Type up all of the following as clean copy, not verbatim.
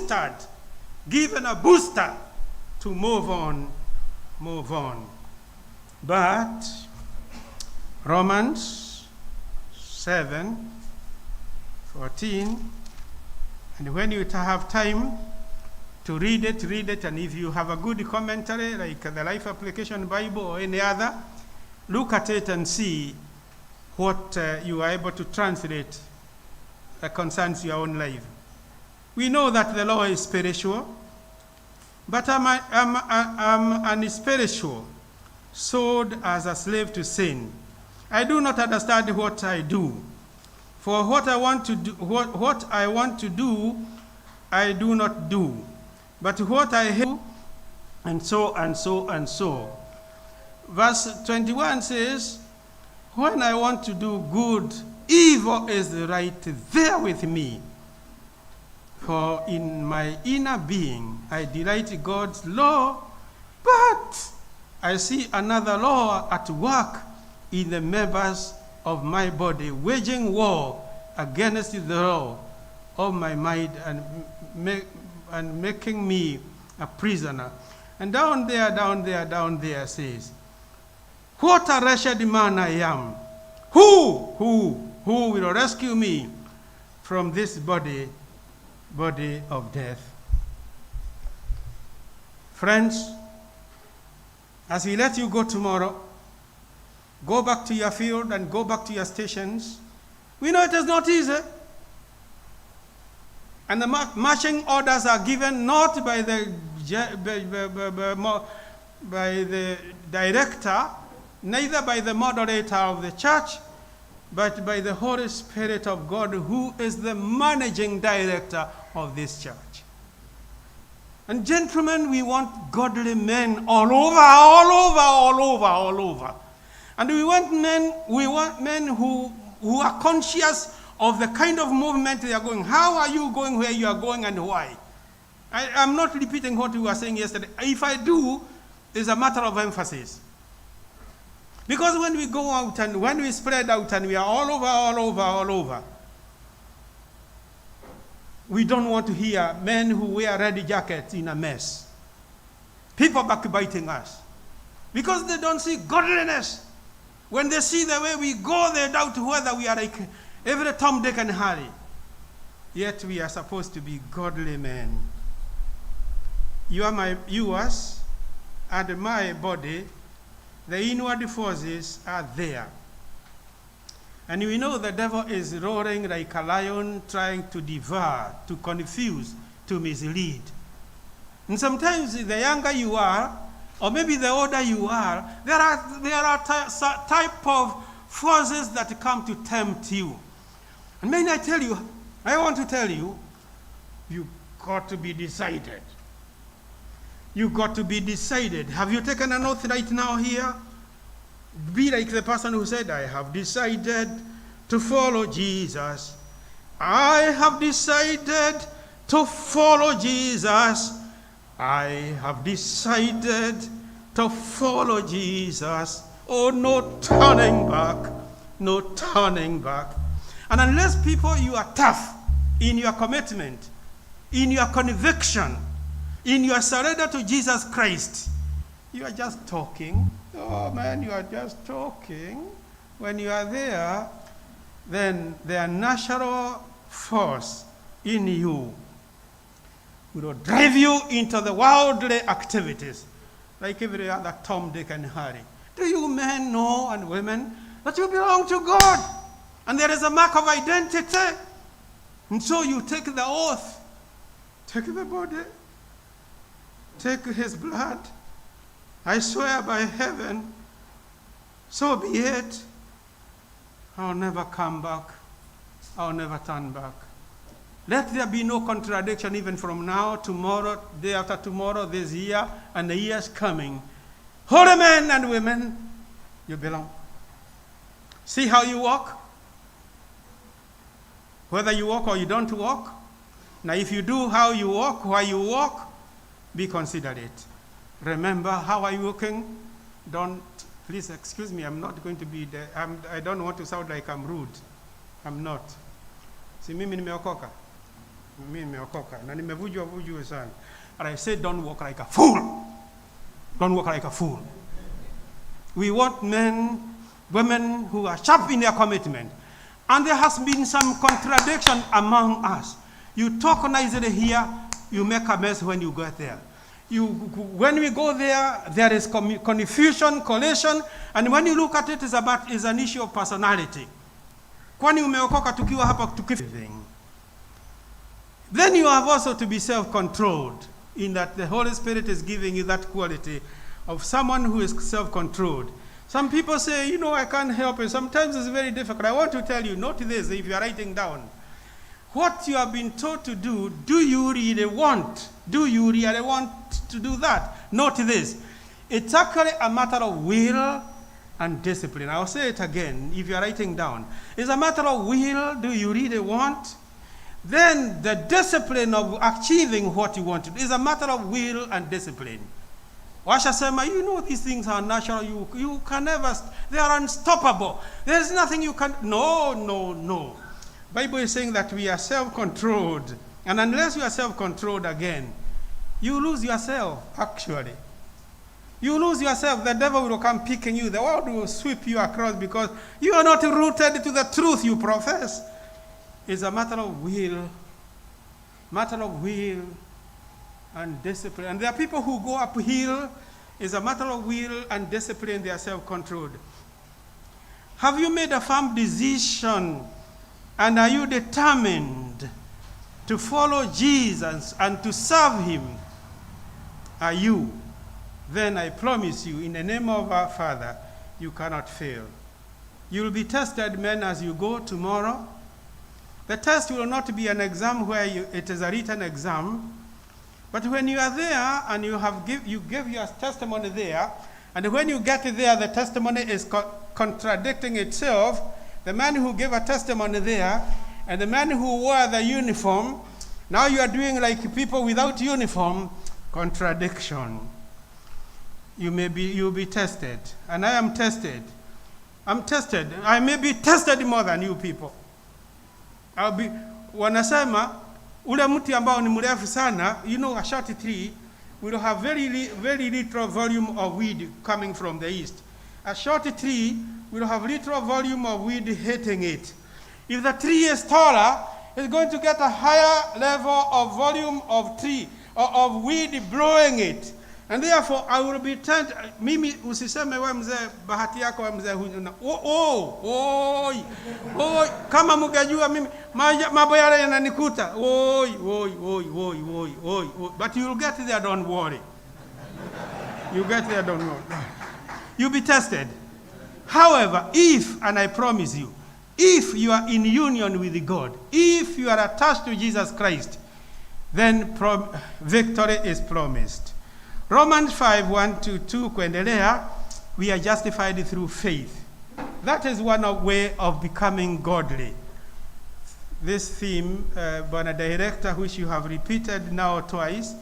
boosted, given a booster to move on. But Romans 7:14, and when you have time to read it, and if you have a good commentary like the Life Application Bible or any other, look at it and see what you are able to translate that concerns your own life. We know that the law is spiritual, but I'm unspiritual, sold as a slave to sin. I do not understand what I do. For what I want to do, I do not do. But what I hate, and so and so and so. Verse 21 says, when I want to do good, evil is right there with me. For in my inner being, I delight in God's law, but I see another law at work in the members of my body, waging war against the law of my mind and making me a prisoner. And down there says, what a wretched man I am. Who will rescue me from this body of death? Friends, as we let you go tomorrow, go back to your field and go back to your stations. We know it is not easy. And the marching orders are given not by the director, neither by the moderator of the church, but by the Holy Spirit of God, who is the managing director of this church. And gentlemen, we want godly men all over. And we want men who are conscious of the kind of movement they are going. How are you going where you are going and why? I'm not repeating what we were saying yesterday. If I do, it's a matter of emphasis. Because when we go out and when we spread out and we are all over, we don't want to hear men who wear red jackets in a mess. People backbiting us. Because they don't see godliness. When they see the way we go, they doubt whether we are like every Tom, Dick, and Harry. Yet we are supposed to be godly men. Yours and my body, the inward forces are there. And we know the devil is roaring like a lion, trying to devour, to confuse, to mislead. And sometimes the younger you are, or maybe the older you are, there are type of forces that come to tempt you. And may I want to tell you, you've got to be decided. You've got to be decided. Have you taken an oath right now here? Be like the person who said, I have decided to follow Jesus. I have decided to follow Jesus. I have decided to follow Jesus. Oh, no turning back. No turning back. And unless people, you are tough in your commitment, in your conviction, in your surrender to Jesus Christ, you are just talking. Oh man, you are just talking. When you are there, then the natural force in you will drive you into the worldly activities, like every other Tom, Dick, and Harry. Do you men know, and women, that you belong to God? And there is a mark of identity. And so you take the oath, take the body, take his blood. I swear by heaven, so be it. I'll never come back. I'll never turn back. Let there be no contradiction even from now, tomorrow, day after tomorrow, this year, and the years coming. Holy men and women, you belong. See how you walk? Whether you walk or you don't walk. Now if you do how you walk, why you walk, be considerate. Remember, how are you walking? Please excuse me, I'm not going to be there. I don't want to sound like I'm rude. I'm not. Si mimi nimeokoka. Mimi nimeokoka na nimevujwa sana. And I say, don't walk like a fool. Don't walk like a fool. We want men, women who are sharp in their commitment. And there has been some contradiction among us. You talk nicely here, you make a mess when you get there. When we go there, there is confusion, collision, and when you look at it, it's an issue of personality. Kwani umeokoka tukiwa hapa tukifing. Then you have also to be self-controlled, in that the Holy Spirit is giving you that quality of someone who is self-controlled. Some people say, you know, I can't help it. Sometimes it's very difficult. I want to tell you, note this, if you are writing down. What you have been told to do you really want? Do you really want to do that? Note this. It's actually a matter of will and discipline. I'll say it again, if you are writing down. It's a matter of will. Do you really want? Then the discipline of achieving what you want to do is a matter of will and discipline. Washasema, you know these things are natural. You can never, they are unstoppable. There's nothing you can, no. Bible is saying that we are self-controlled. And unless you are self-controlled again, you lose yourself, actually. You lose yourself. The devil will come picking you. The world will sweep you across because you are not rooted to the truth you profess. It's a matter of will and discipline. And there are people who go uphill. It's a matter of will and discipline. They are self-controlled. Have you made a firm decision? And are you determined to follow Jesus and to serve him? Are you? Then I promise you, in the name of our Father, you cannot fail. You will be tested, men, as you go tomorrow. The test will not be an exam where it is a written exam. But when you are there and you give your testimony there, and when you get there, the testimony is contradicting itself. The man who gave a testimony there, and the man who wore the uniform, now you are doing like people without uniform, contradiction. You'll be tested, and I am tested. I'm tested. I may be tested more than you people. Wanasema, ule mti ambao ni mrefu sana, you know, a short tree will have very little volume of weed coming from the east. A short tree will have little volume of weed hitting it. If the tree is taller, it's going to get a higher level of volume of tree, or of weed blowing it. And therefore, I will be tempted. Mimi usiseme we mzee, bahati yako we mzee huyu. Kama mungejua mimi, mambo yale yananikuta. But you will get there, don't worry. You get there, don't worry. You'll be tested. However, if, and I promise you, if you are in union with God, if you are attached to Jesus Christ, then victory is promised. Romans 5:1-2 kuendelea, we are justified through faith. That is one way of becoming godly. This theme, Bwana Director, which you have repeated now twice,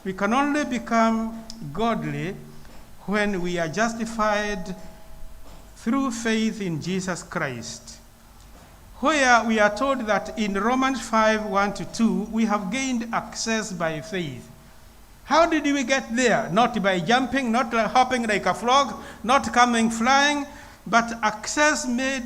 we can only become godly when we are justified through faith in Jesus Christ. Where we are told that in Romans 5:1-2, we have gained access by faith. How did we get there? Not by jumping, not hopping like a frog, not coming flying, but access made